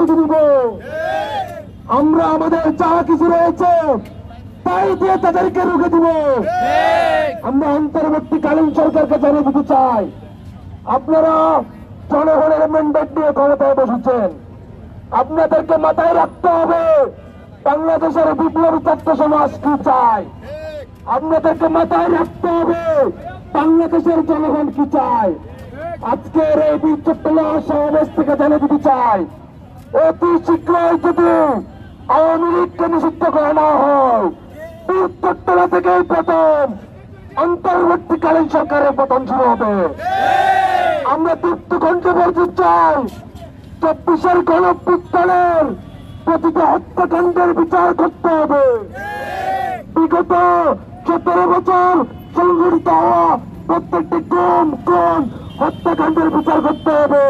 রুখে দিব। আমরা আমাদের যা কিছু রয়েছে তাই দিয়ে তাদেরকে রুখে দিব। আমরা অন্তর্বর্তীকালীন সরকারকে জানিয়ে দিতে চাই, আপনারা জনগণের ম্যান্ডেট নিয়ে ক্ষমতায় বসেছেন, আপনাদেরকে মাথায় রাখতে হবে বাংলাদেশের বিপ্লবী ছাত্র সমাজ কি চায়। আপনাদেরকে মাথায় রাখতে হবে বাংলাদেশের জনগণ কি চায়। আজকের এই চট্টলা সমাবেশ থেকে জানিয়ে দিতে চাই, অতি শীঘ্রই যদি আওয়ামী লীগকে নিষিদ্ধ করা না হয়, চট্টলা থেকেই প্রথম অন্তর্বর্তীকালীন সরকারের পতন শুরু হবে। আমরা তৃপ্ত কণ্ঠে বলতে চাই, 24-এর গণঅভ্যুত্থানের প্রতিটি হত্যাকাণ্ডের বিচার করতে হবে। বিগত 17 বছর সংঘটিত হওয়া প্রত্যেকটি গুম খুন হত্যাকাণ্ডের বিচার করতে হবে।